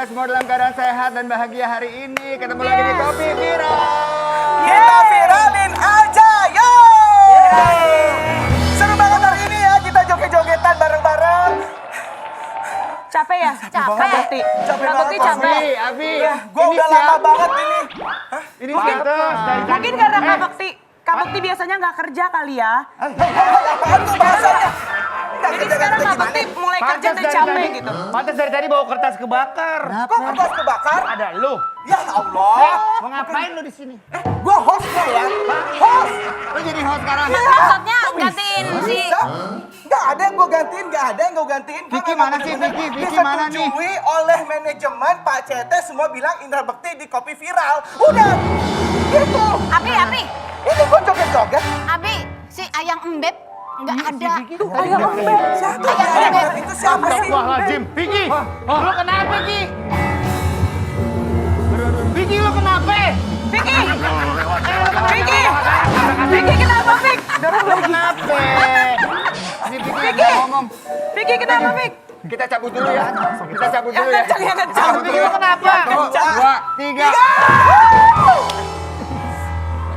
semoga semua dalam keadaan sehat dan bahagia hari ini. Ketemu lagi di Kopi Viral. Kita viralin aja, yo! Seru banget hari ini ya, kita joget-jogetan bareng-bareng. Capek ya? Capek. Kak Bekti. Capek Kak Bekti banget, capek. Abi, Gue udah lama banget ini. ini pantes dari Mungkin karena Kak Bekti biasanya nggak kerja kali ya. Apaan tuh bahasanya? Jadi sekarang Kak Bekti mulai kerja dan capek gitu. Pantes dari tadi bawa kertas kebakar. Kok kertas kebakar? Ada lu. Ya Allah. Mau ngapain lu di sini? Gue hostnya ya. Host. Lu jadi host sekarang. Maksudnya gantiin si Bisa? Nggak ada yang gue gantiin, nggak ada yang gue gantiin. Vicky mana sih, Vicky? Vicky mana nih? Disetujui oleh manajemen Pak CT, semua bilang Indra Bekti di Kopi Viral. Udah, gitu. Abi, Ini gue joget-joget. Abi, si Ayang Embeb nggak ada. Siapa Ayang Embeb? Itu siapa sih? Astagfirullahaladzim. Vicky, lu kenapa, Vicky? Vicky, lu kenapa? Vicky! Vicky! Vicky kenapa, Vick? Lu kenapa? Ini Vicky lagi ngomong. Vicky kenapa, Vick? Kita cabut dulu ya. Kita cabut dulu ya. Yang kencang. Vicky, lu kenapa? Dua, tiga.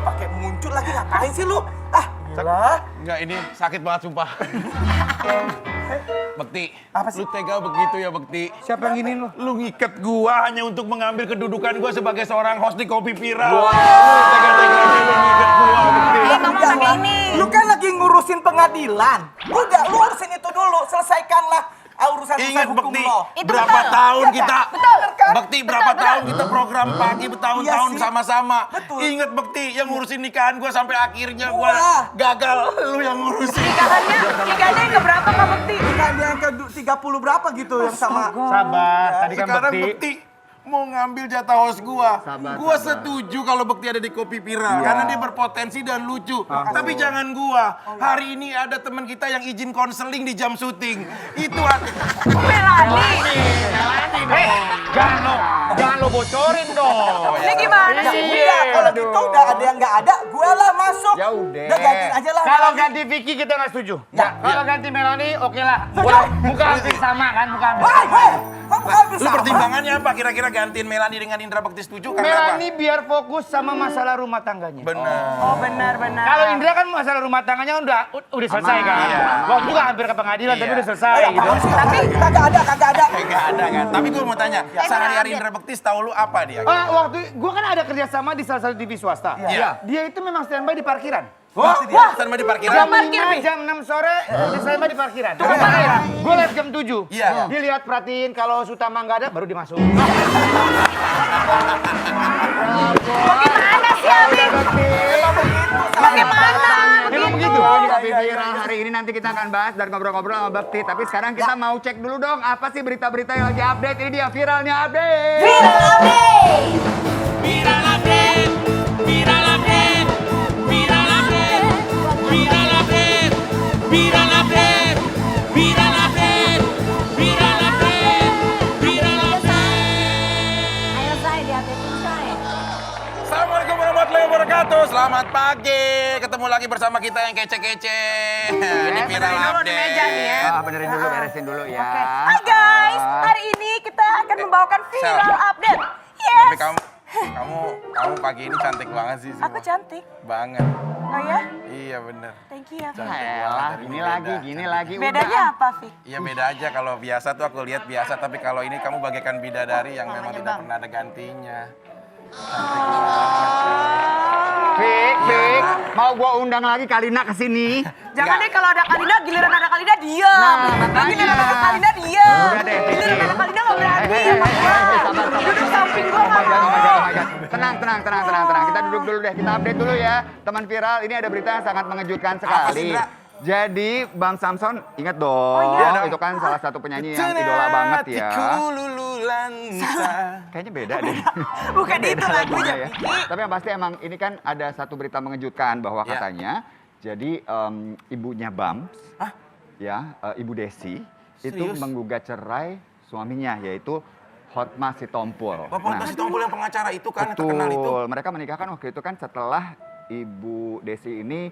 Pakai muncul lagi, ngapain sih lu? Ah, gila. Enggak, ini sakit banget sumpah. Bekti, Apa sih? lu tega begitu ya Bekti? Siapa yang giniin lu? Lu ngikat gua hanya untuk mengambil kedudukan gua sebagai seorang host di Kopi Viral. Lu tega-teganya lu ngikat gua, Bekti. ngomong pakai ini. Lu kan lagi ngurusin pengadilan. Udah, lu urusin itu dulu. Selesaikanlah urusan-urusan Ingat hukum Bekti, lo. Itu berapa betul. tahun Iya kita, kan? Betul kan? Bekti berapa tahun kita program pagi bertahun-tahun Iya sih. sama-sama. Betul. Ingat Bekti, yang ngurusin nikahan gua sampai akhirnya Wah. gua gagal, lu yang ngurusin. Nikahannya yang keberapa Kak Bekti? Kan yang ke 30 berapa gitu yang sama. Sabar, tadi kan Sekarang Bekti. Bekti mau ngambil jatah host gua. Sabar, Gua sabar. setuju kalau Bekti ada di Kopi Viral Iya. karena dia berpotensi dan lucu. Tapi jangan gua. Hari ini ada teman kita yang izin konseling di jam syuting. Itu ada. Melani. Jangan lo bocorin dong. Ini gimana Ya sih? udah, kalau gitu udah ada yang nggak ada, gue lah masuk. Ya udah. Udah gantiin aja lah. Kalau Melani. ganti Vicky kita nggak setuju. Ya. Kalau ganti Melani, oke lah. Muka hampir sama kan, muka hampir Woi, sama. woi, kok bukan Lu bisa? pertimbangannya apa? Kira-kira gantiin Melani dengan Indra Bekti setuju karena Melani apa? biar fokus sama masalah rumah tangganya. Benar. Oh benar-benar. Kalau Indra kan masalah rumah tangganya udah selesai kan. Iya. Waktu juga hampir ke pengadilan tapi Iya. udah selesai gitu. Tapi kagak ada. Enggak ada kan. Tapi gua mau tanya, sehari-hari Indra Bekti setahu lu apa dia? Waktu gua kan ada kerjasama di salah satu TV swasta. Iya. Dia itu memang standby di parkiran. Wah, sama di parkiran. Jam parkir, 5, Bi. jam 6 sore, dia standby di parkiran. Gue lihat jam 7. Iya. Dia lihat perhatiin kalau Sutama nggak ada, baru dia masuk. Bagaimana sih Abi? Bagaimana? Memang begitu. Di Kopi Viral hari ini nanti kita akan bahas dan ngobrol-ngobrol sama Bekti. Tapi sekarang kita mau cek dulu dong, apa sih berita-berita yang lagi update. Ini dia viralnya update. Viral update. Viral update, viral update, viral update, viral update, viral update, viral update, viral update, viral update. Ayo saya diupdatein saya. Assalamualaikum warahmatullahi wabarakatuh. Selamat pagi. Ketemu lagi bersama kita yang kece-kece. Ini viral benerin dulu di update. meja nih ya. Benerin dulu, beresin dulu ya. Hai guys, hari ini kita akan membawakan viral update. Yes. Tapi kamu pagi ini cantik banget sih. Aku cantik. Banget. Oh ya? Iya bener. Thank you ya. Fik. Cantik Elah, banget. ini lagi, gini lagi. Bedanya apa, Fik? Iya beda aja, kalau biasa tuh aku lihat biasa, tapi kalau ini kamu bagaikan bidadari yang memang tidak pernah ada gantinya. Fik, mau gua undang lagi Kalina ke sini. Jangan deh kalau ada Kalina, giliran ada Kalina diam. Nah, makanya. Giliran ada Kalina diam. Udah deh, Fik. Giliran ada Kalina nggak berani Hei, sama hei, gua. hei, sabar. Duduk samping gua Oh nggak my God, oh my God, mau. oh my God. Tenang. Kita duduk dulu deh, kita update dulu ya. Teman viral, ini ada berita yang sangat mengejutkan sekali. Indra? Jadi Bang Samson, ingat dong, Oh, iya? itu kan salah satu penyanyi yang idola banget ya. Hatiku lululansa. Kayaknya beda deh. Bukan Beda itu lagunya, ya. Vicky. Tapi yang pasti emang ini kan ada satu berita mengejutkan bahwa Ya. katanya, jadi ibunya Bams, ya Ibu Desi, itu Serius? menggugat cerai suaminya yaitu Hotma Sitompul. Bapak si Tompul yang pengacara itu kan, yang betul. terkenal itu. Mereka menikahkan waktu itu kan setelah Ibu Desi ini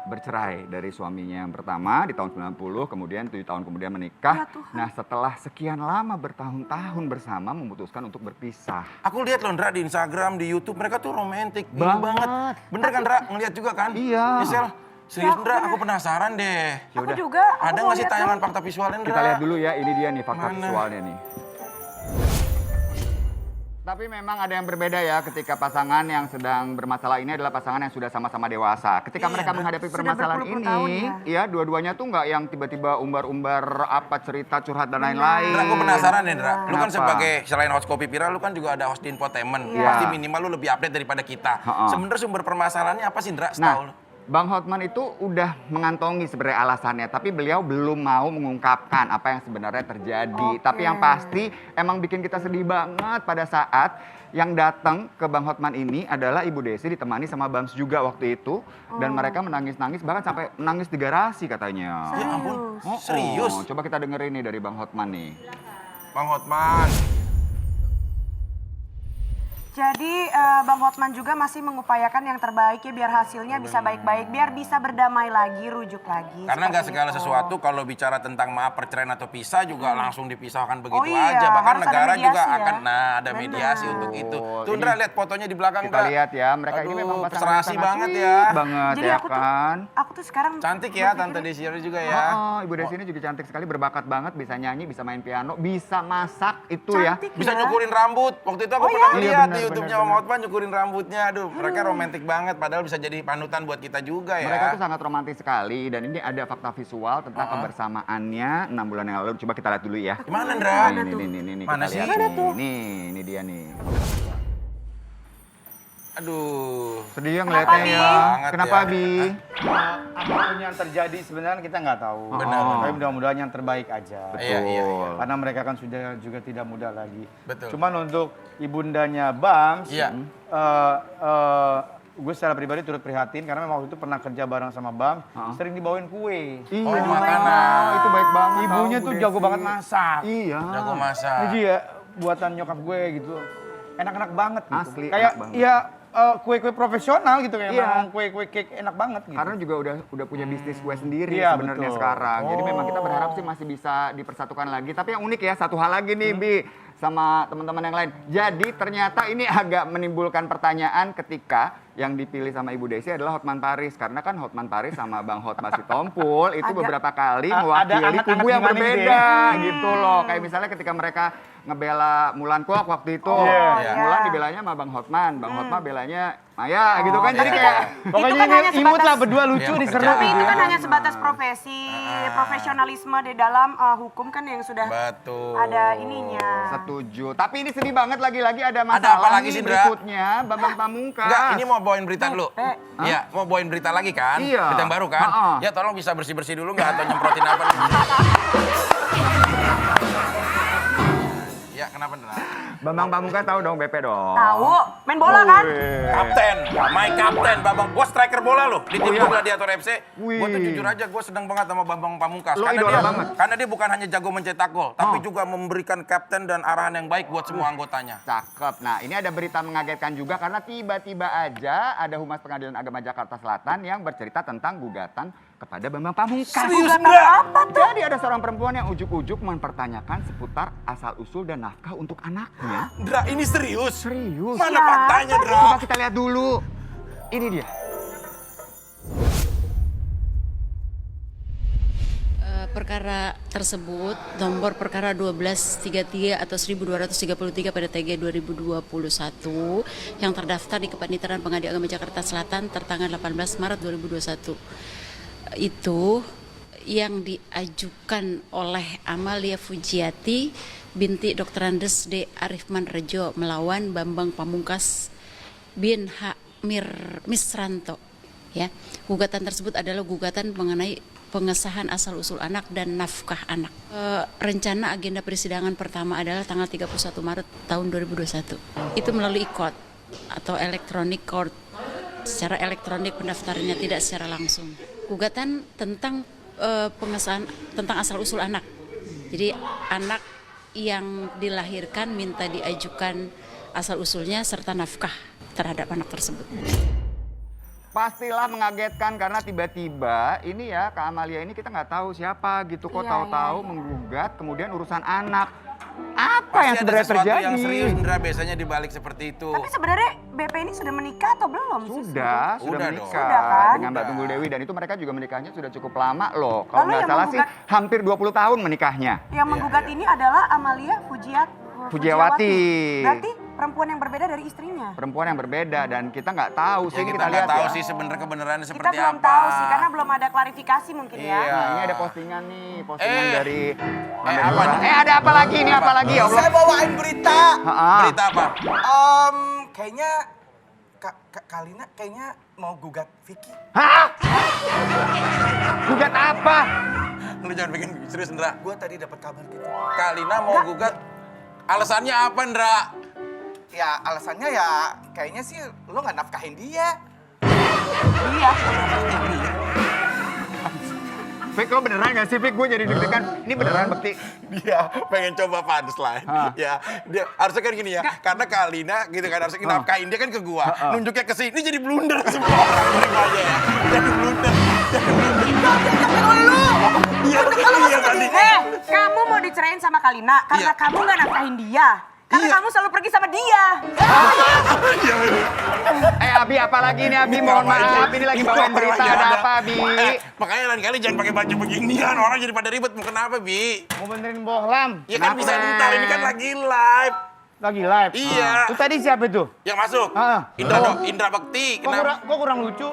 bercerai dari suaminya yang pertama di tahun 90, kemudian 7 tahun kemudian menikah. Nah setelah sekian lama bertahun-tahun bersama memutuskan untuk berpisah. Aku lihat loh Ndra di Instagram, di YouTube mereka tuh romantis Banget. Bener kan Ndra? Ngeliat juga kan? Iya. Sel, serius Ndra, aku penasaran deh. Aku juga. Ada nggak sih tayangan fakta visualnya Ndra? Kita lihat dulu ya, ini dia nih fakta Mana? visualnya nih. Tapi memang ada yang berbeda ya ketika pasangan yang sedang bermasalah ini adalah pasangan yang sudah sama-sama dewasa. Ketika mereka menghadapi permasalahan berpuluh-puluh tahun ini, ya dua-duanya tuh nggak yang tiba-tiba umbar-umbar apa cerita curhat dan lain-lain. Ndra, aku penasaran deh Ndra. Lu kan Kenapa? sebagai selain host Kopi Viral, lu kan juga ada host di Infotainment. Iya. Pasti minimal lu lebih update daripada kita. Sebenarnya sumber permasalahannya apa sih Ndra setahu lu? Nah, Bang Hotman itu udah mengantongi sebenarnya alasannya, tapi beliau belum mau mengungkapkan apa yang sebenarnya terjadi. Tapi yang pasti emang bikin kita sedih banget pada saat yang datang ke Bang Hotman ini adalah Ibu Desi ditemani sama Bams juga waktu itu. Dan mereka menangis-nangis, bahkan sampai menangis di garasi katanya. Ya ampun, serius? Coba kita dengerin nih dari Bang Hotman nih. Bang Hotman. Jadi Bang Hotman juga masih mengupayakan yang terbaik ya biar hasilnya bisa baik-baik, biar bisa berdamai lagi, rujuk lagi. Karena nggak seperti segala itu. sesuatu kalau bicara tentang maaf perceraian atau pisah juga langsung dipisahkan begitu iya, aja. Bahkan harus ada negara juga mediasi ya. akan, ada mediasi untuk itu. Tuh Ini Ndra, lihat fotonya di belakang Kita Ndra. lihat ya, mereka ini Aduh, memang pasangan serasi yang sangat banget sweet ya. banget Jadi ya aku kan. aku tuh sekarang Cantik ya Tante Desi juga ya. Ibu Desi ini juga cantik sekali, berbakat banget, bisa nyanyi, bisa main piano, bisa masak itu ya. cantik Bisa ya. nyukurin rambut. Waktu itu aku Oh, pernah iya? lihat Iya, di benar, YouTube-nya benar, Om Hotman nyukurin rambutnya. Aduh, mereka romantis banget. Padahal bisa jadi panutan buat kita juga ya. Mereka tuh sangat romantis sekali dan ini ada fakta visual tentang kebersamaannya 6 bulan yang lalu. Coba kita lihat dulu ya. Gimana Ndra? Ini, Mana kita sih? lihat Mana nih. Ini dia nih. Aduh. Sedih ya ngeliatnya Bi? ya. Banget Kenapa ya. Bi? Apapun yang terjadi sebenarnya kita nggak tahu. Benar. Tapi mudah-mudahan yang terbaik aja. Iya, iya. Karena mereka kan sudah juga tidak muda lagi. Betul. Cuman untuk ibundanya Bams, Iya. gue secara pribadi turut prihatin karena memang waktu itu pernah kerja bareng sama Bams, sering dibawain kue. Iya, makanan. itu baik banget. Ibunya tahu, tuh Bu jago Desi. banget masak. Iya. Jago masak. Jadi ya buatan nyokap gue gitu, enak-enak banget gitu. Asli, Kayak enak banget. ya kue-kue profesional gitu kayak Iya. emang kue-kue cake enak banget gitu. Karena juga udah punya bisnis kue sendiri Iya, sebenarnya betul. sekarang. Jadi memang kita berharap sih masih bisa dipersatukan lagi. Tapi yang unik ya, satu hal lagi nih Bi sama teman-teman yang lain. Jadi ternyata ini agak menimbulkan pertanyaan ketika yang dipilih sama Ibu Desi adalah Hotman Paris. Karena kan Hotman Paris sama Bang Hotman Sitompul itu Agak- beberapa kali ada mewakili anget-anget kubu yang gimana gitu berbeda ya. gitu loh. Kayak misalnya ketika mereka ngebela Mulan Kwok waktu itu. Iya. Mulan dibelanya sama Bang Hotman, Bang Hotman belanya Maya gitu kan. Jadi iya. kayak Pokoknya Itu kan hanya imut lah sebatas- berdua lucu Iya, nih seru. Tapi itu gitu kan ya. hanya sebatas profesi, profesionalisme di dalam hukum kan yang sudah Betul. ada ininya. setuju. Tapi ini sedih banget lagi-lagi ada Ada masalah apa lagi nih sih, Ndra? berikutnya Bambang Pamungkas. Enggak, ini mau bawain berita dulu. Iya, mau bawain berita lagi kan? Iya. Berita yang baru kan? Ha-ha. Ya tolong bisa bersih-bersih dulu nggak atau nyemprotin apa nih? Ya, kenapa Ndra? Bambang Pamungkas tahu dong BP dong. Tahu, main bola kan? Kapten, my kapten, Bambang. Gue striker bola loh di tim iya? Gladiator FC. Gue tuh Wih. jujur aja, gue seneng banget sama Bambang Pamungkas. Lo Karena idola dia, banget. karena dia bukan hanya jago mencetak gol, tapi juga memberikan kapten dan arahan yang baik buat semua anggotanya. Cakep. Nah, ini ada berita mengagetkan juga karena tiba-tiba aja ada Humas Pengadilan Agama Jakarta Selatan yang bercerita tentang gugatan kepada Bambang Pamungkas. Serius, Ndra? Jadi ada seorang perempuan yang ujuk-ujuk mempertanyakan seputar asal-usul dan nafkah untuk anaknya. Ndra, ini serius? Serius. Mana faktanya, Ndra? Coba kita lihat dulu. Ini dia. Perkara tersebut nomor perkara 1233 atau 1233 pada TG 2021 yang terdaftar di Kepanitiaan Pengadilan Agama Jakarta Selatan tertanggal 18 Maret 2021 itu yang diajukan oleh Amalia Fujiati binti Dr. Andes D. Arifman Rejo melawan Bambang Pamungkas bin H. Misranto. Ya, gugatan tersebut adalah gugatan mengenai pengesahan asal-usul anak dan nafkah anak. Rencana agenda persidangan pertama adalah tanggal 31 Maret tahun 2021. Itu melalui e-court atau electronic court. Secara elektronik pendaftarannya, tidak secara langsung. Gugatan tentang pengesahan tentang asal-usul anak. Jadi anak yang dilahirkan minta diajukan asal-usulnya serta nafkah terhadap anak tersebut. Pastilah mengagetkan karena tiba-tiba ini ya Kak Amalia ini kita nggak tahu siapa gitu kok Iya, tahu-tahu iya. menggugat kemudian urusan anak. Apa Pasti yang ada sebenarnya sesuatu terjadi? yang serius, Indra, biasanya dibalik seperti itu. Tapi sebenarnya BP ini sudah menikah atau belum sih? Sudah Udah dong. menikah Sudah kan? dengan Mbak Udah. Tunggul Dewi dan itu mereka juga menikahnya sudah cukup lama loh. Kalau Lalu nggak yang salah sih menggugat- hampir 20 tahun menikahnya. Yang menggugat ini adalah Amalia Fujiawati. Berarti perempuan yang berbeda dari istrinya. Perempuan yang berbeda dan kita nggak tahu sih Ya, kita kita nggak lihat tahu ya. sih sebenarnya kebenarannya Kita seperti belum apa. tahu sih karena belum ada klarifikasi mungkin ya. Iya. Nah, ini ada postingan nih, postingan Eh. dari apa nih? ada apa lagi ini apa lagi ya Allah? Saya bawain berita. Ha-ha. Berita apa? Kayaknya Kalina kayaknya mau gugat Vicky. Hah? Gugat apa? Lu jangan bikin serius, Indra. Gue tadi dapat kabar gitu. Kalina mau gugat. Alasannya apa, Indra? Ya alasannya ya kayaknya sih lo nggak nafkahin dia. Iya. Fik, lo beneran gak sih Fik? Gue jadi deg-degan. Ini beneran Bekti. Dia pengen coba punchline. Hah. Ya, dia harusnya kan gini ya. Karena Kalina gitu kan harusnya nafkain dia kan ke gua. Nunjuknya ke sini jadi blunder semua orang terima aja ya. Jadi blunder. Iya, iya tadi. Kamu mau dicerain sama Kalina karena Iya. kamu nggak nafkahin dia. Karena Iya. kamu selalu pergi sama dia. Abi apalagi nih Abi? Mohon maaf, ini lagi bawain berita. Ada apa Abi? Makanya lain kali jangan pakai baju beginian. Orang jadi pada ribet. Mau kenapa, Bi? Mau benerin bohlam. Ya kan Kenapa? bisa ntar. Ini kan lagi live. Lagi live. Iya. Itu tadi siapa itu? Yang masuk. Ah. Indra, Indra Bekti. Kenapa? Kok kurang lucu?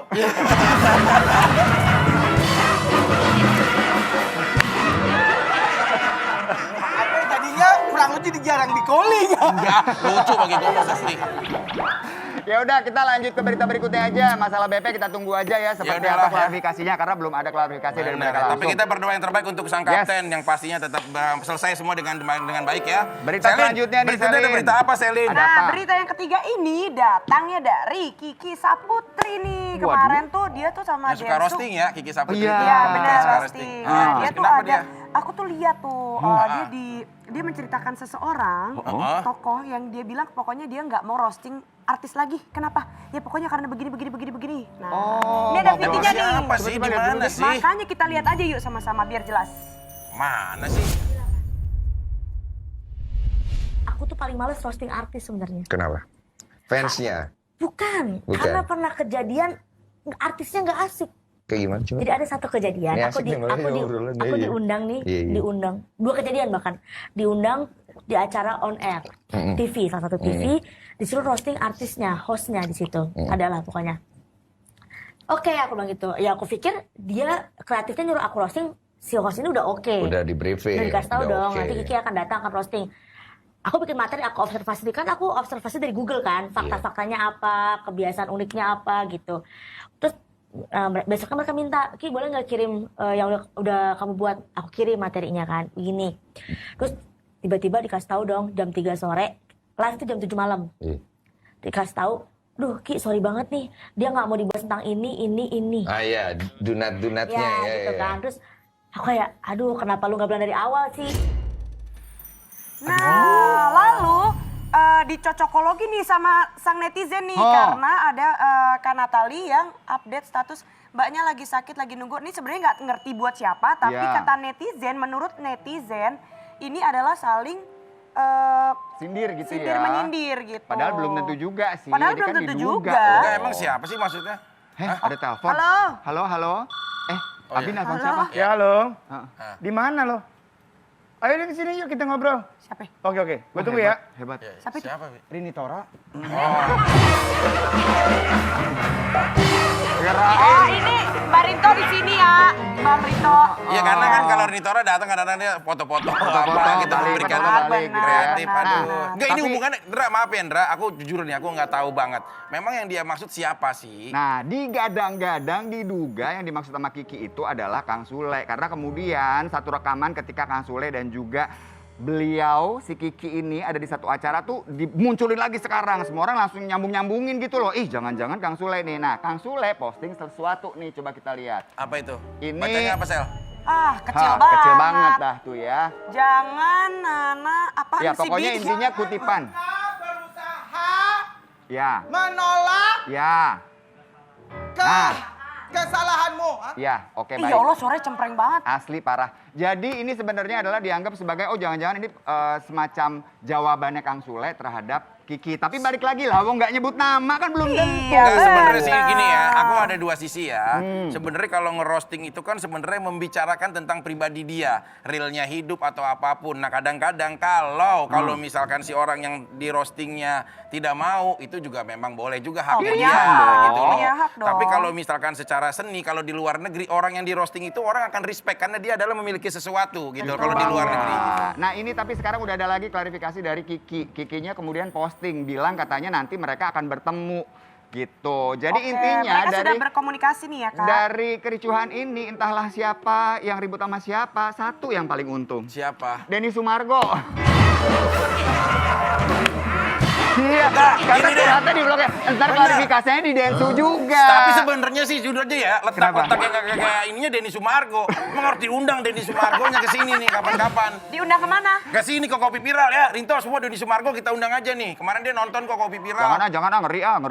Apa tadinya kurang lucu jarang di calling. Enggak, lucu bagi gua pasti. Ya udah kita lanjut ke berita berikutnya aja. Masalah BP kita tunggu aja ya seperti udahlah, apa ya. klarifikasinya karena belum ada klarifikasi dari mereka langsung. Tapi kita berdoa yang terbaik untuk sang Yes. kapten yang pastinya tetap selesai semua dengan baik ya. Berita Selin, selanjutnya nih, berikutnya ada Selin. berita apa, Selin? Ada Nah, apa? berita yang ketiga ini datangnya dari Kiki Saputri nih. Waduh. Kemarin tuh dia tuh sama Yang suka Densu. roasting ya, Kiki Saputri Iya. itu. Iya Ah, benar Suka roasting. Ah. Dia tuh Kenapa ada, dia? aku tuh lihat tuh dia menceritakan seseorang tokoh yang dia bilang pokoknya dia nggak mau roasting artis lagi. Kenapa? Ya pokoknya karena begini. Nah, ini ada mau videonya nih. Siapa sih? Di mana sih? Makanya kita lihat aja yuk sama-sama biar jelas. Mana sih? Aku tuh paling males roasting artis sebenarnya. Kenapa? Fansnya? Bukan, Bukan. karena pernah kejadian artisnya nggak asik. Kayak gimana coba? Jadi ada satu kejadian, Ini aku asik nih, makanya obrolan dia, iya. diundang nih, Iya, iya. diundang. Dua kejadian bahkan, diundang di acara on air, TV, salah satu TV, disuruh roasting artisnya, hostnya di situ, adalah pokoknya. Oke, aku bilang gitu. Ya aku pikir dia kreatifnya nyuruh aku roasting, si host ini udah oke. Udah di briefing. Udah dikasih tahu udah dong, oke. nanti Kiki akan datang, akan roasting. Aku bikin materi, aku observasi, kan aku observasi dari Google kan, fakta-faktanya apa, kebiasaan uniknya apa gitu. Terus besoknya mereka minta, Ki boleh nggak kirim yang udah kamu buat, aku kirim materinya kan, begini. Terus tiba-tiba dikasih tahu dong jam 3 sore, live itu jam 7 malam. Iya. Dikasih tahu, duh Ki sorry banget nih, dia nggak mau dibahas tentang ini. Ah iya, donat-donatnya Ya, ya. gitu kan. Terus aku kayak, aduh kenapa lu nggak bilang dari awal sih? Nah, lalu dicocokologi nih sama sang netizen nih karena ada Kak Natali yang update status mbaknya lagi sakit, lagi nunggu. Ini sebenarnya nggak ngerti buat siapa, tapi Iya. kata netizen, menurut netizen ini adalah saling Sindir gitu sindir ya. menyindir gitu. Padahal belum tentu juga sih. Padahal Ini belum kan tentu diduga juga. loh. Enggak, emang siapa sih maksudnya? Ada telepon. Halo. Halo. Abi iya. nelfon Halo. siapa? Ya halo. Heeh. Di mana lo? Ayo deh kesini yuk kita ngobrol. Siapa? Oke. Gue tunggu ya. Hebat. Siapa itu? Siapa, Bi? Rini Tora. Oh ini Mbak Rito di sini ya, Mbak Rito. Iya karena kan kalau Rinitora datang kadang-kadang dia foto-foto apa gitu balik, memberikan balik, benar, kreatif. benar, Aduh. benar. Enggak ini Tapi- hubungannya, Ndra maaf ya Ndra, aku jujur nih aku nggak tahu banget. Memang yang dia maksud siapa sih? Nah, digadang-gadang diduga yang dimaksud sama Kiki itu adalah Kang Sule. Karena kemudian satu rekaman ketika Kang Sule dan juga beliau, si Kiki ini ada di satu acara tuh dimunculin lagi sekarang. Semua orang langsung nyambung-nyambungin gitu loh. Ih jangan-jangan Kang Sule nih. Nah Kang Sule posting sesuatu nih, coba kita lihat. Apa itu? Ini- Bacanya apa, Sel? Kecil Hah, banget. Kecil banget dah tuh ya. Jangan Nana, apa Ya sih pokoknya Bi? intinya kutipan. Berusaha Ya, menolak ya. kesalahanmu? Hah? Iya, oke baik. Ya Allah, suaranya cempreng banget. Asli parah. Jadi ini sebenarnya adalah dianggap sebagai, oh jangan-jangan ini semacam jawabannya Kang Sule terhadap Kiki. Tapi balik lagi lah, wong nggak nyebut nama kan belum tentu. Nah, sebenarnya sih gini ya, aku ada dua sisi ya. Sebenarnya kalau ngerosting itu kan sebenarnya membicarakan tentang pribadi dia, realnya hidup atau apapun. Nah kadang-kadang kalau misalkan si orang yang di roastingnya tidak mau, itu juga memang boleh juga hak dia gitu loh. Punya hak dong. Tapi kalau misalkan secara seni, kalau di luar negeri orang yang di roasting itu orang akan respect karena dia adalah memiliki sesuatu gitu. Kalau di luar negeri. Nah ini tapi sekarang udah ada lagi klarifikasi dari Kiki. Kikinya kemudian posting bilang katanya nanti mereka akan bertemu gitu. Jadi Oke, intinya mereka dari sudah berkomunikasi nih ya Kak. dari kericuhan ini entahlah siapa yang ribut sama siapa, satu yang paling untung. Siapa? Denny Sumargo. Iya, karena ternyata di blognya. Ntar klarifikasinya di Densu juga. Tapi sebenarnya sih jujur aja ya, letak otak yang kayak ininya Denny Sumargo. Emang harus diundang Denny Sumargonya ke sini nih kapan-kapan. Diundang kemana? Ke sini ke Kopi Viral ya. Rinto semua Denny Sumargo kita undang aja nih. Kemarin dia nonton kok Kopi Viral. Jangan ngeri ah.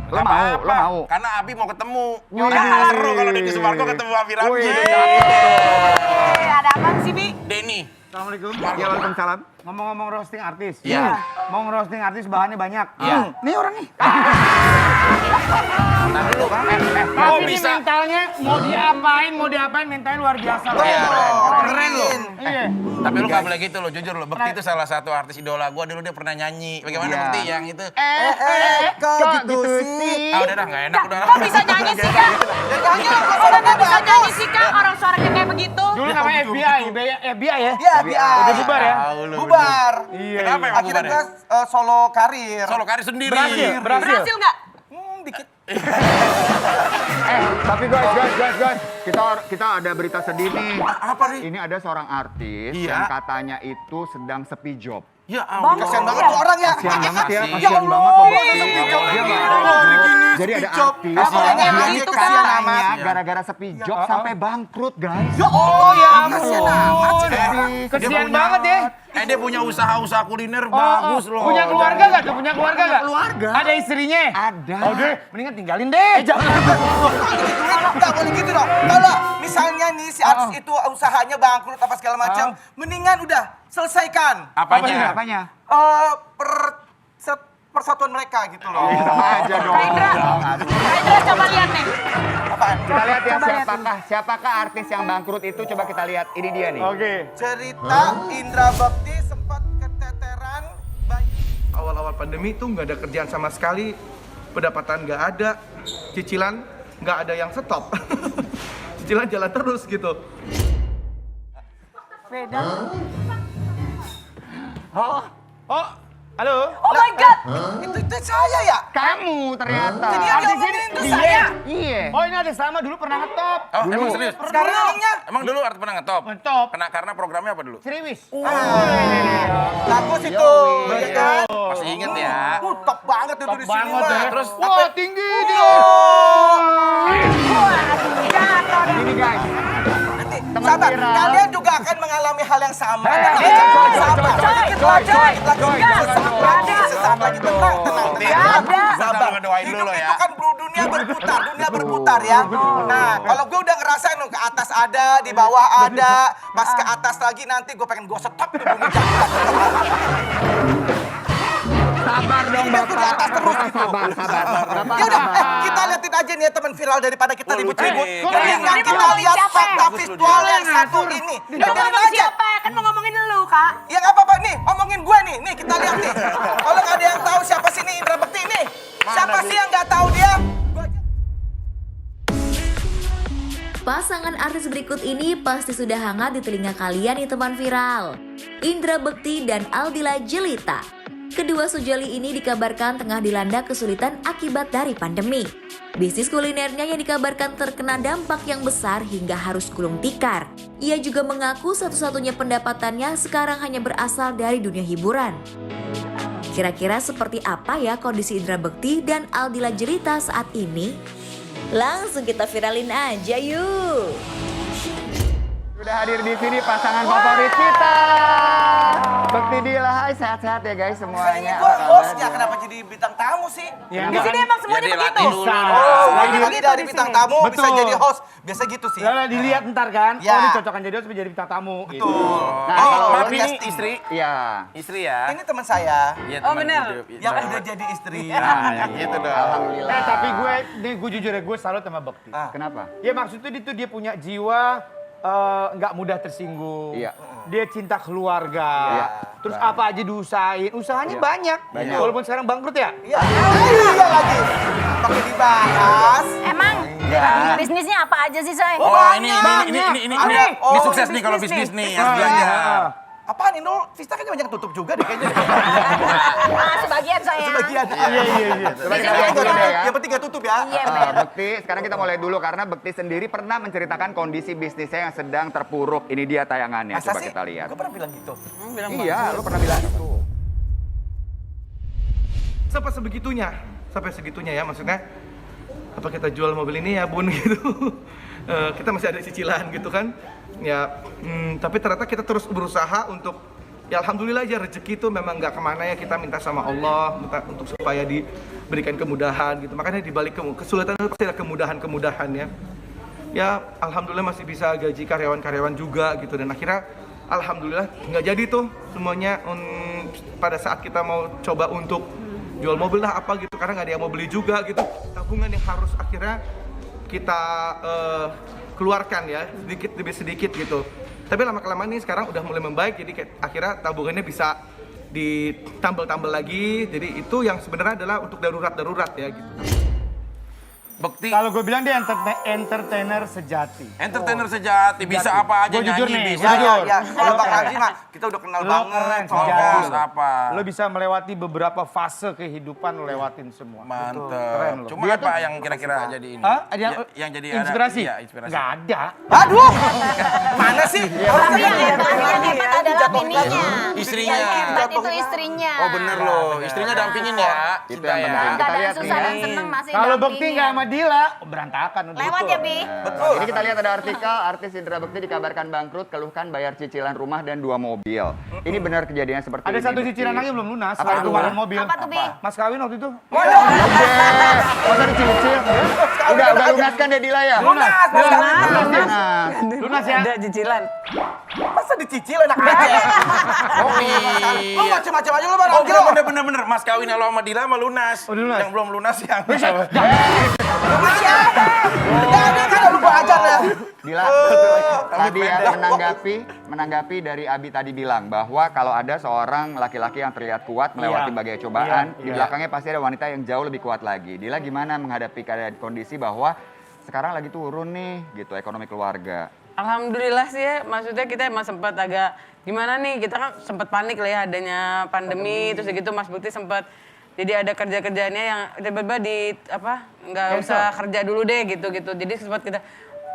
Lo Gak mau, apa-apa, lo mau. Karena Abi mau ketemu. Wih. Kan seru kalau Denny Sumargo ketemu Abi Ramzi. Ada apa sih, Bi? Denny. Assalamualaikum. Ya, waalaikumsalam. Ngomong-ngomong roasting artis. Iya. Mau ngerosting artis bahannya banyak. Iya. Nih orang nih. Ntar dulu kan. Tapi ini mentalnya mau diapain mentalnya luar biasa. Iya, keren loh. Iya. Tapi lu gak boleh gitu loh, jujur loh. Bekti itu salah satu artis idola gua, dulu dia pernah nyanyi. Bagaimana Iya. Bekti yang itu? Kok gitu sih? Ah udah dah, gak enak udah. Kok bisa nyanyi sih, Kak? Kok nggak bisa nyanyi sih, Kak? Orang suaranya kayak begitu. Dulu namanya FBI ya? Iya, biar. Udah bubar ya? Bubar. Iya. Kenapa emang Akhirnya bubar ya? gue solo karir. Solo karir sendiri. Berhasil nggak? Dikit. Tapi guys, kita ada berita sedih nih. Apa nih? Ini ada seorang artis Iya. yang katanya itu sedang sepi job. Ya ampun. Kasian banget tuh orang ya. Kasian banget ya, Kasian. kasian Allah, banget. masa sepi job? Dia nggak Allah, tahu. begini, Jadi sepi ada job. artis Apa yang yang dia gitu, katanya amat. gara-gara sepi job sampai bangkrut guys. Ya Allah, ya kasian amat sih. Kesian banget ya. Dia punya usaha punya bagus loh. Punya keluarga nggak tuh? Punya keluarga nggak? Keluarga. Ada istrinya? Ada. Oh deh, mendingan tinggalin deh. Nggak boleh gitu dong. Kalau misalnya nih si artis itu usahanya bangkrut apa segala macam, mendingan udah selesaikan. Apanya? Apanya? Persatuan mereka gitu loh. Sama aja dong. Kak Indra coba lihat nih. Apaan? Kita lihat ya Coba lihat siapakah artis yang bangkrut itu, coba kita lihat. Ini dia nih. Oke. Cerita Indra Bekti sempat keteteran bayi. Awal-awal pandemi tuh nggak ada kerjaan sama sekali, pendapatan nggak ada, cicilan nggak ada yang stop. Cicilan jalan terus gitu. Beda. Oh, halo. Oh my God. Itu saya ya? Kamu ternyata. Jadi yang diomongin itu saya. Iya. Oh ini ada sama dulu pernah ngetop. Oh, emang serius? Sekarang orangnya Emang dulu artis pernah ngetop? Ngetop. Karena programnya apa dulu? Seriwis. bagus itu, ya kan? Masih inget ya? Top banget itu di sini. Banget mah. ya. Terus Wah tinggi dia. Ini guys. Sabar, viral. kalian juga akan mengalami hal yang sama. Sabar, sesaat lagi tenang. Sabar ngedoain Hidup dulu itu ya. kan dunia berputar ya. Nah, kalau gue udah ngerasain loh, ke atas ada, di bawah ada, pas ke atas lagi nanti gue pengen gue stop di bumi jalan. Sabar dong Bapak. Di atas terus gitu. Sabar. Bapak. Ya udah, kita liatin aja nih ya teman viral daripada kita ribut-ribut. lucu. Mendingan kita lihat fakta visual yang satu ini. Lu ngomong siapa? Kan mau ngomongin lu, Kak. Ya nggak apa-apa nih, omongin gue nih. Nih kita lihat nih. Kalau nggak ada yang tahu siapa sih ini Indra Bekti nih? Siapa sih yang nggak tahu dia? Gua aja. Pasangan artis berikut ini pasti sudah hangat di telinga kalian nih teman viral. Indra Bekti dan Aldila Jelita. Kedua sejoli ini dikabarkan tengah dilanda kesulitan akibat dari pandemi. Bisnis kulinernya yang dikabarkan terkena dampak yang besar hingga harus gulung tikar. Ia juga mengaku satu-satunya pendapatannya sekarang hanya berasal dari dunia hiburan. Kira-kira seperti apa ya kondisi Indra Bekti dan Aldila Jelita saat ini? Langsung kita viralin aja yuk! Sudah hadir di sini pasangan favorit kita. Bekti Bekti Dila, hai sehat-sehat ya guys Ini semuanya. gue Apa hostnya, kabar? kenapa jadi bintang tamu sih? Ya, Di sini emang semuanya Jadi begitu. latih dulu. Semuanya begitu lagi dari di bintang sini. tamu bisa Betul. jadi host. Biasa gitu sih. Lah dilihat ntar kan, Ya. oh ini cocokan jadi host jadi bintang tamu. Gitu. Betul. Nah, Oh, kalau Maaf lo ini casting. istri. Iya. Istri ya. Ini teman saya Iya, Oh, teman bener. hidup. yang udah jadi istri. Nah, yang gitu dong. Alhamdulillah. Tapi gue jujur ya, gue salut sama Bekti. Kenapa? Ya maksudnya dia punya jiwa nggak mudah tersinggung. Iya. Dia cinta keluarga. Iya. Terus apa aja diusahain. Usahanya Iya. banyak. Banyak. Walaupun sekarang bangkrut ya. Iya. Iya lagi. Pakai dibahas. Emang Ya. bisnisnya apa aja sih, Say? Oh, ini Ada. Oh, ini sukses nih kalau bisnis nih harus belajar. Apaan Indul? Vista kayaknya banyak tutup juga deh kayaknya. Sebagian saya. Sebagian. Iya. Coba kita mulai dulu deh ya. Yang penting gak tutup ya. Iya, Bekti, sekarang kita mulai dulu karena Bekti sendiri pernah menceritakan kondisi bisnisnya yang sedang terpuruk. Ini dia tayangannya, Masa coba sih? kita lihat. Gue pernah bilang gitu. Iya, lu pernah bilang itu. Sampai segitunya ya maksudnya. Apa kita jual mobil ini ya bun gitu. Kita masih ada cicilan gitu kan. Ya, tapi ternyata kita terus berusaha untuk ya alhamdulillah aja rezeki itu memang nggak kemana ya, kita minta sama Allah minta untuk supaya diberikan kemudahan gitu. Makanya di balik kesulitan itu pasti ada kemudahan-kemudahan ya. Ya alhamdulillah masih bisa gaji karyawan-karyawan juga gitu, dan akhirnya alhamdulillah nggak jadi tuh semuanya pada saat kita mau coba untuk jual mobil lah apa gitu, karena nggak ada yang mau beli juga gitu. Tabungan yang harus akhirnya kita keluarkan ya sedikit demi sedikit gitu. Tapi lama-kelamaan ini sekarang udah mulai membaik, jadi kayak akhirnya tabungannya bisa ditambal-tambal lagi. Jadi itu yang sebenarnya adalah untuk darurat-darurat ya gitu. Bekti. Kalau gue bilang dia entertainer sejati. Entertainer sejati, bisa apa aja Gue jujur nyanyi, nih, bisa. gue jujur. Ya, kalau Lo Bang keren. Ramzi mah kita udah kenal Lo banget. keren, Oh, sejati. Fokus apa? Lo bisa melewati beberapa fase kehidupan, lo lewatin semua. Mantep. Keren lo. Cuma Dia apa tuh- yang kira-kira jadi ini? Hah? Ada yang jadi inspirasi? Iya, inspirasi. Nggak ada. Aduh, mana sih? Tapi yang hebat adalah bininya. Istrinya. Yang hebat itu istrinya. Oh bener loh, istrinya dampingin ya. Itu Cinta yang ya. penting. Kita Kadang lihat susah nih. dan seneng masih Kalau dampingin. Bekti nggak sama Dila, berantakan. udah. Lewat ya, Bi. Betul. Ini kita lihat ada artikel, artis Indra Bekti dikabarkan bangkrut, keluhkan bayar cicilan rumah dan 2 mobil. Ini benar kejadiannya seperti Ada ini. satu Bekti. cicilan lagi belum lunas. Apa Waktu itu? kemarin mobil. Apa tuh, Bi? Mas kawin waktu itu. Masa dicicil? Udah lunas kan deh Dila ya? Lunas. Lunas. Lunas ya. Ada cicilan. Masa dicicil enak aja? Oh Lo iya. macam-macam aja lo Bang Oh Ramzi lo. bener. Mas kawin kalau sama Dila sama lunas. Oh, lunas. Yang belum lunas yang. Jangan kan lupa ajar ya. Dila, tadi ya menanggapi dari Abi tadi bilang bahwa kalau ada seorang laki-laki yang terlihat kuat melewati Iya. berbagai cobaan, Iya, di iya. belakangnya pasti ada wanita yang jauh lebih kuat lagi. Dila gimana menghadapi keadaan kondisi bahwa sekarang lagi turun nih gitu ekonomi keluarga? Alhamdulillah sih ya, maksudnya kita emang sempat agak gimana nih, kita kan sempat panik lah ya adanya pandemi, terus gitu Mas Bekti sempat jadi ada kerja-kerjaannya yang tiba-tiba nggak usah kerja dulu deh gitu-gitu. Jadi sempat kita,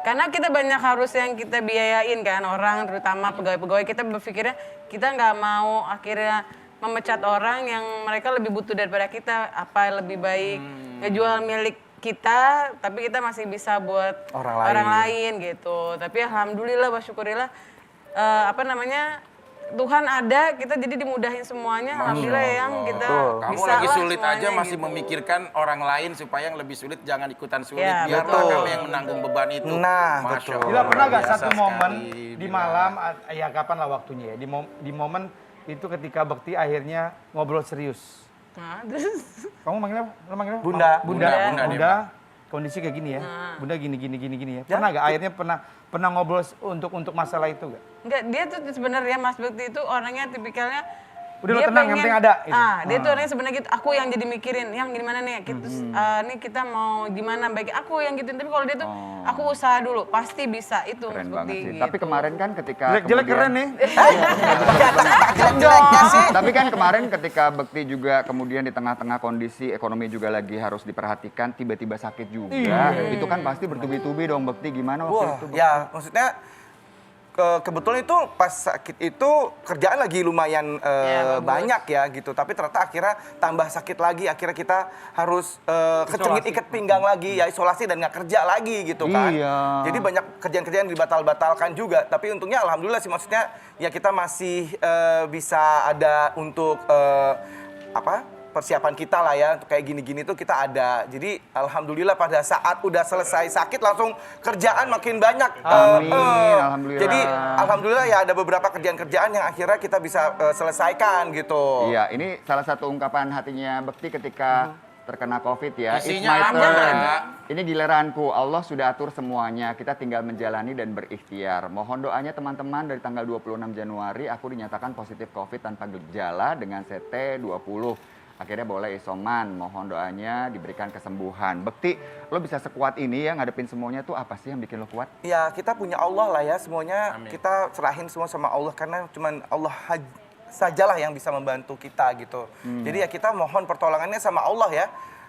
karena kita banyak harus yang kita biayain kan orang, terutama pegawai-pegawai, kita berpikirnya kita nggak mau akhirnya memecat orang yang mereka lebih butuh daripada kita, apa lebih baik ngejual milik kita, tapi kita masih bisa buat orang lain gitu. Tapi alhamdulillah, bersyukurillah, Tuhan ada, kita jadi dimudahin semuanya. Alhamdulillah yang kita Kamu bisa lagi lah sulit aja semuanya masih gitu. memikirkan orang lain supaya yang lebih sulit jangan ikutan sulit. Ya, Biarlah betul. kami yang menanggung beban itu. Nah, Masya betul. Dila Allah, pernah gak biasa satu momen sekali, di Dila. malam, ya kapan lah waktunya ya, di momen itu ketika Bekti akhirnya ngobrol serius. Nah, terus Kamu manggilnya, lo manggilnya? Bunda. Bunda Bunda, kondisi kayak gini ya. Bunda gini ya. Pernah gak akhirnya pernah ngobrol untuk masalah itu gak? enggak, dia tuh sebenarnya Mas Bekti itu orangnya tipikalnya Udah lo dia tenang, yang penting ada, gitu. Dia tuh orangnya sebenarnya gitu. Aku yang jadi mikirin, yang gimana nih? Nih kita mau gimana? Baik aku yang gituin. Tapi kalau dia tuh, aku usaha dulu, pasti bisa itu. Keren Mas banget Bekti, sih. gitu. Tapi kemarin kan ketika Jelek-jelek keren nih. Jelek-jeleknya sih. Tapi kan kemarin ketika Bekti juga kemudian di tengah-tengah kondisi ekonomi juga lagi harus diperhatikan, tiba-tiba sakit juga. Itu kan pasti bertubi-tubi dong Bekti. Gimana waktu Wah, itu? Bekti? ya maksudnya kebetulan itu pas sakit itu kerjaan lagi lumayan banyak ya gitu. Tapi ternyata akhirnya tambah sakit lagi. Akhirnya kita harus kecengit ikat pinggang lagi ya, isolasi dan nggak kerja lagi gitu kan. Iya. Jadi banyak kerjaan-kerjaan dibatal-batalkan juga. Tapi untungnya alhamdulillah sih, maksudnya ya kita masih bisa ada untuk persiapan kita lah ya, untuk kayak gini-gini tuh kita ada. Jadi alhamdulillah pada saat udah selesai sakit langsung kerjaan makin banyak. Amin, alhamdulillah. Jadi alhamdulillah ya ada beberapa kerjaan-kerjaan yang akhirnya kita bisa selesaikan gitu. Iya, ini salah satu ungkapan hatinya Bekti ketika terkena COVID ya. Isinya It's my apa, turn. Kak? Ini giliranku. Allah sudah atur semuanya. Kita tinggal menjalani dan berikhtiar. Mohon doanya teman-teman, dari tanggal 26 Januari aku dinyatakan positif COVID tanpa gejala dengan CT 20. Akhirnya boleh isoman, mohon doanya diberikan kesembuhan. Bekti, lo bisa sekuat ini ya ngadepin semuanya tuh apa sih yang bikin lo kuat? Ya kita punya Allah lah ya, semuanya kita serahin semua sama Allah karena cuman Allah sajalah yang bisa membantu kita gitu. Jadi ya kita mohon pertolongannya sama Allah ya.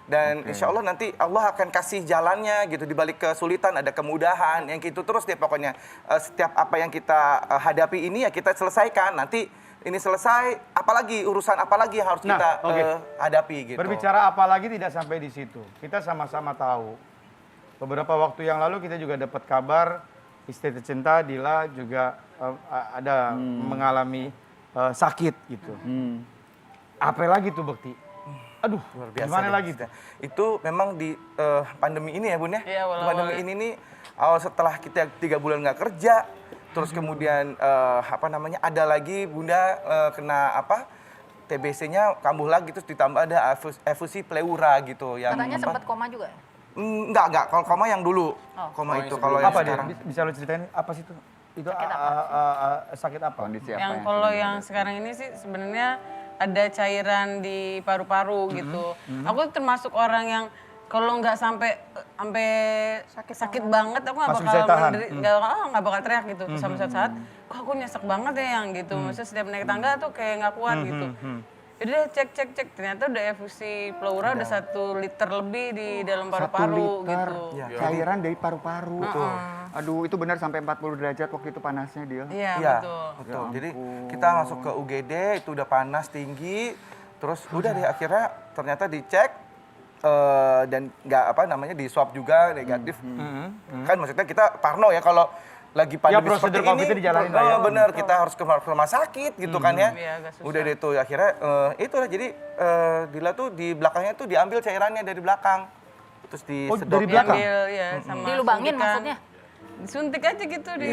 Dan insya Allah nanti Allah akan kasih jalannya gitu, di balik kesulitan ada kemudahan, yang gitu terus deh pokoknya. Setiap apa yang kita hadapi ini ya kita selesaikan, nanti ini selesai, apalagi urusan apalagi yang harus kita hadapi gitu. Berbicara apalagi tidak sampai di situ. Kita sama-sama tahu. Beberapa waktu yang lalu kita juga dapat kabar istri tercinta Dila juga ada mengalami sakit gitu. Apa lagi tuh Bekti? Aduh, luar biasa gimana deh. lagi tuh? Itu memang di pandemi ini ya Bun ya. Iya, Pandemi ini nih setelah kita 3 bulan nggak kerja, terus kemudian ada lagi Bunda kena TBC-nya kambuh lagi, terus ditambah ada efusi pleura gitu yang Katanya sempat koma juga. Enggak, kalau koma yang dulu. Koma itu kalau yang Apa dia? sekarang. Bisa lo ceritain apa sih itu? Itu sakit apa? Kondisi apa? Yang kalau yang sekarang ini sih sebenarnya ada cairan di paru-paru gitu. Aku termasuk orang yang kalau nggak sampai sakit banget, aku nggak bakal nggak bakal teriak gitu. Sampai saat kok aku nyesek banget ya yang gitu. Maksudnya setiap naik tangga tuh kayak nggak kuat gitu. Jadi cek, ternyata udah efusi pleura udah 1 liter lebih di dalam paru-paru gitu. Cairan dari paru-paru. Aduh, itu benar sampai 40 derajat waktu itu panasnya dia. Iya, betul. Jadi kita masuk ke UGD itu udah panas tinggi, terus udah deh akhirnya ternyata dicek dan nggak di swab juga negatif. Kan maksudnya kita parno ya kalau lagi pandemi seperti ini, bener kita harus ke rumah sakit gitu kan ya. Udah deh tuh akhirnya itulah jadi Dila tuh di belakangnya tuh diambil cairannya dari belakang, terus disedot. Dari belakang? Sama dilubangin suntikan. maksudnya? Disuntik aja gitu di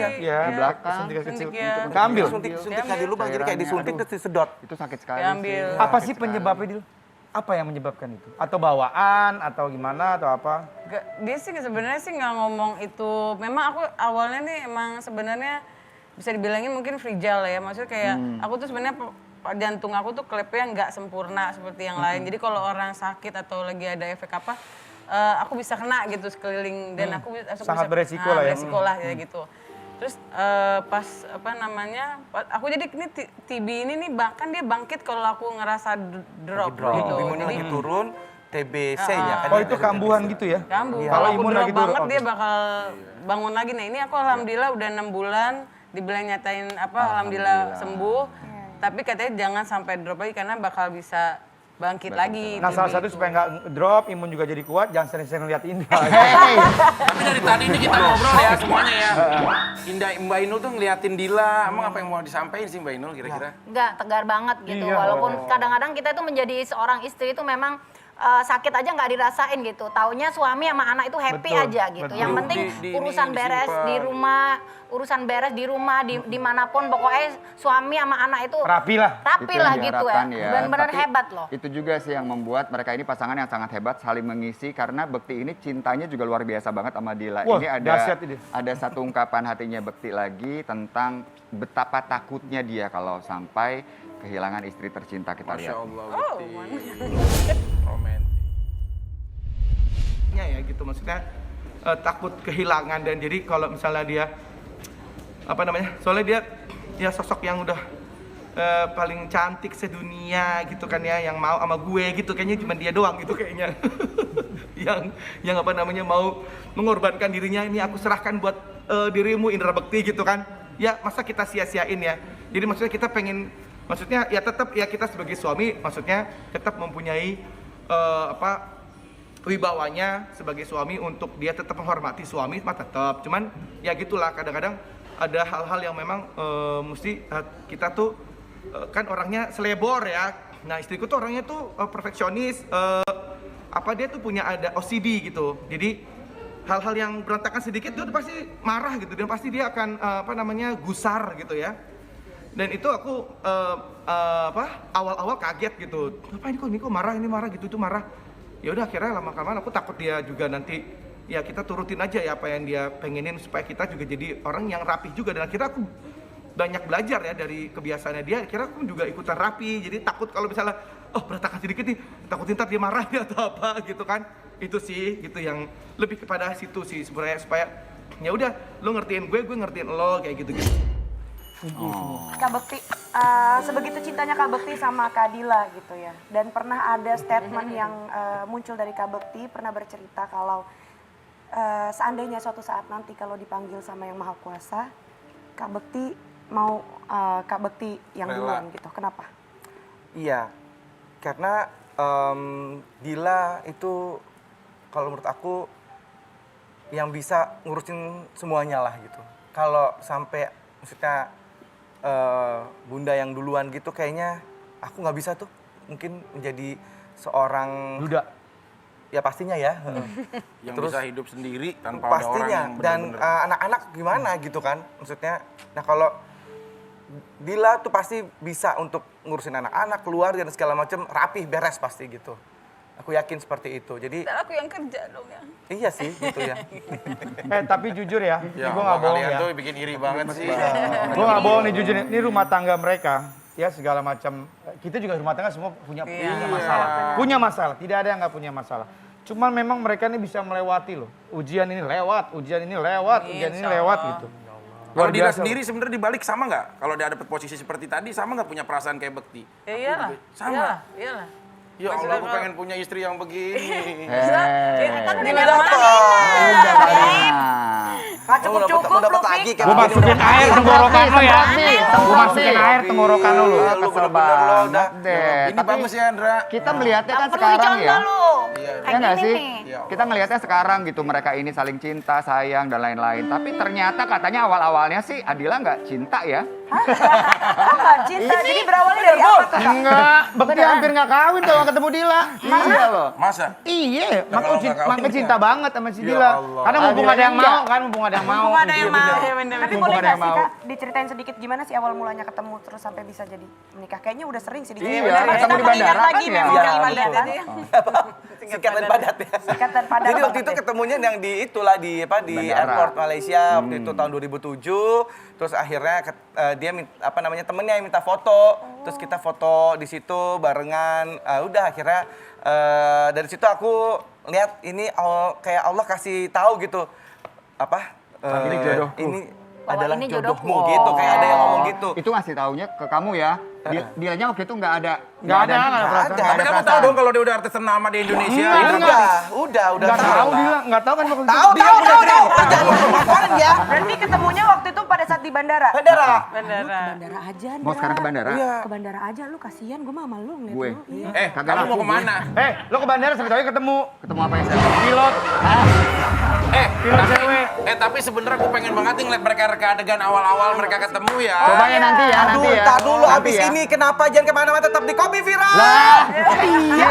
belakang. Suntik kecil. ya. Keambil? Suntiknya dilubang, jadi kayak disuntik terus disedot. Itu sakit sekali Diambil. sih. Apa sih penyebabnya Dil? Apa yang menyebabkan itu? Atau bawaan atau gimana atau apa? Dia sih sebenarnya sih nggak ngomong itu. Memang aku awalnya nih emang sebenarnya bisa dibilangin mungkin fragile ya. Maksudnya kayak aku tuh sebenarnya jantung aku tuh klepnya nggak sempurna seperti yang lain. Jadi kalau orang sakit atau lagi ada efek apa, aku bisa kena gitu sekeliling dan aku sangat bisa, beresiko lah ya. Beresiko lah ya gitu. Terus pas aku jadi ini TB ini nih bahkan dia bangkit kalau aku ngerasa drop gitu. Imunnya lagi turun, TBC-nya kan. Oh itu kambuhan gitu ya? Kambuh. Kalau Kalau aku imun drop lagi turun, banget oke. dia bakal bangun lagi. Nah ini aku alhamdulillah udah 6 bulan dibilang nyatain alhamdulillah sembuh. Tapi katanya jangan sampai drop lagi karena bakal bisa bangkit lagi. Nah salah satu supaya nggak drop, imun juga jadi kuat, jangan sering-sering lihat Indra. Tapi dari tadi ini kita ngobrol ya semuanya ya. Mbak Inul tuh ngeliatin Dila, emang apa yang mau disampaikan sih Mbak Inul kira-kira? Enggak, tegar banget gitu. Iya. Walaupun kadang-kadang kita itu menjadi seorang istri itu memang sakit aja nggak dirasain gitu. Taunya suami sama anak itu happy Betul, aja gitu. betul. Yang penting urusan beres di rumah, dimanapun pokoknya suami sama anak itu Rapi lah. rapi Itu lah yang gitu diharapkan ya. Benar-benar Tapi hebat loh. Itu juga sih yang membuat mereka ini pasangan yang sangat hebat, saling mengisi karena Bekti ini cintanya juga luar biasa banget sama Dila. Wah, Ini dahsyat ini. ada satu ungkapan hatinya Bekti lagi tentang betapa takutnya dia kalau sampai kehilangan istri tercinta. Kita Masya lihat. Allah, Oh, romantis. Ya gitu maksudnya takut kehilangan, dan jadi kalau misalnya dia soalnya dia ya sosok yang udah paling cantik sedunia gitu kan ya, yang mau sama gue gitu, kayaknya cuma dia doang gitu kayaknya yang mau mengorbankan dirinya, ini aku serahkan buat dirimu Indra Bekti gitu kan ya masa kita sia-siain ya. Jadi maksudnya kita pengen, maksudnya ya tetap ya kita sebagai suami, maksudnya tetap mempunyai wibawanya sebagai suami untuk dia tetap menghormati suami, mah tetap. Cuman ya gitulah, kadang-kadang ada hal-hal yang memang mesti kita tuh kan orangnya selebor ya. Nah istriku tuh orangnya tuh perfeksionis, dia tuh punya ada OCD gitu. Jadi hal-hal yang berantakan sedikit dia tuh pasti marah gitu, dan pasti dia akan gusar gitu ya. Dan itu aku awal-awal kaget gitu. Apa ini kok marah, ini marah gitu, itu marah. Ya udah akhirnya lama-kelamaan aku takut dia juga nanti ya kita turutin aja ya apa yang dia pengenin supaya kita juga jadi orang yang rapih juga. Dan akhirnya aku banyak belajar ya dari kebiasaannya dia. Akhirnya aku juga ikutan rapi. Jadi takut kalau misalnya berantakan sedikit nih, takut ntar dia marah nih atau apa gitu kan. Itu sih gitu yang lebih kepada situ sih sebenarnya, supaya ya udah lo ngertiin gue ngertiin lo kayak gitu. Kak Bekti, sebegitu cintanya Kak Bekti sama Kak Dila gitu ya. Dan pernah ada statement yang muncul dari Kak Bekti, pernah bercerita kalau seandainya suatu saat nanti kalau dipanggil sama Yang Maha Kuasa, Kak Bekti mau Kak Bekti yang duluan gitu. Kenapa? Iya, karena Dila itu kalau menurut aku yang bisa ngurusin semuanya lah gitu. Kalau sampai maksudnya Bunda yang duluan gitu, kayaknya aku nggak bisa tuh mungkin menjadi seorang duda. Ya pastinya ya. Yang Terus bisa hidup sendiri tanpa ada orang pastinya, yang dan benar-benar. anak-anak gimana gitu kan maksudnya. Nah kalau Dila tuh pasti bisa untuk ngurusin anak-anak, keluarga dan segala macam, rapih, beres pasti gitu. Aku yakin seperti itu. Jadi aku yang kerja dong ya. Iya sih gitu ya. Tapi jujur ya, Ya, gue nggak bohong kalian ya. tuh bikin iri banget sih. Gue nggak bohong nih, jujur. Ini rumah tangga mereka, ya segala macam. Kita juga rumah tangga semua punya masalah. Punya masalah, tidak ada yang nggak punya masalah. Cuman memang mereka ini bisa melewati loh. Ujian ini lewat, ujian ini lewat, ujian ini lewat gitu. Kalau Luar Dila biasa. sendiri sebenarnya dibalik sama nggak? Kalau dia dapet posisi seperti tadi, sama nggak punya perasaan kayak Bekti? Ya iyalah. Sama. Iyalah. Ya Allah, aku pengen punya istri yang begini. Kan di mana Gak cukup-cukup lu, Fik. Gue masukin air tenggorokan lo ya. Gue masukin air tenggorokan lo. Lu bener-bener lo udah. Ini bagus ya, Andra. Kita melihatnya kan Perlu sekarang dicontoh ya. lu. Ya nggak sih? Ya Allah. Kita ngelihatnya sekarang gitu, mereka ini saling cinta, sayang, dan lain-lain. Tapi ternyata katanya awal-awalnya sih Adila nggak cinta ya. Kok gak cinta? Jadi berawalnya dari apa tuh, Kak? Enggak, Bekti hampir nggak kawin tuh ketemu Dila. Iya loh. Masa? Iya, Nah, kalau nggak kawin makanya cinta banget sama si Ya Dila. Allah. Karena mumpung ada yang mau kan, mumpung ada yang mau. Mumpung ada yang Iya, bener. mau, ya bener. Tapi Mumpung boleh ada gak yang sih mau. Kak diceritain sedikit gimana sih awal mulanya ketemu terus sampai bisa jadi menikah? Kayaknya udah sering sih Iya, diceritain. ketemu di bandara kan lagi ya. memang Iya, kalimat betul. tadi. Sikat dan padat ya. Sikat dan padat Jadi waktu banget itu ya. ketemunya yang di itulah di Bandara. airport Malaysia waktu itu tahun 2007. Terus akhirnya dia temennya yang minta foto. Terus kita foto di situ barengan. Udah akhirnya dari situ aku lihat ini kayak Allah kasih tahu gitu Ini jodohku. ini Bahwa adalah ini jodohmu jodohku. gitu, kayak ada yang ngomong gitu. Itu ngasih taunya ke kamu ya. Dianya waktu itu nggak ada. Nggak ada perasaan. Tapi kamu tahu dong kalau dia udah artis ternama di Indonesia. Udah Nggak tahu Dila, nggak tahu kan waktu itu. Tahu jangan ya. Berarti ketemunya waktu itu pada saat di bandara? Bandara. Bandara. Bandara aja, Mau sekarang ke bandara? Ke bandara aja, lu kasihan, gue sama lu ngeliat Gue. lu. Iya. Kagak Kamu mau laku kemana? Lo ke bandara sampai tahu ketemu Ketemu apa yang saya? pilot. Pilot cewek. Tapi sebenarnya aku pengen banget nih ngeliat mereka reka adegan awal-awal mereka ketemu ya. Coba ya nanti ya, nanti ya. Tar dulu Nanti abis ya. ini kenapa jangan kemana-mana tetap di Kopi Viral. Lah. Iya.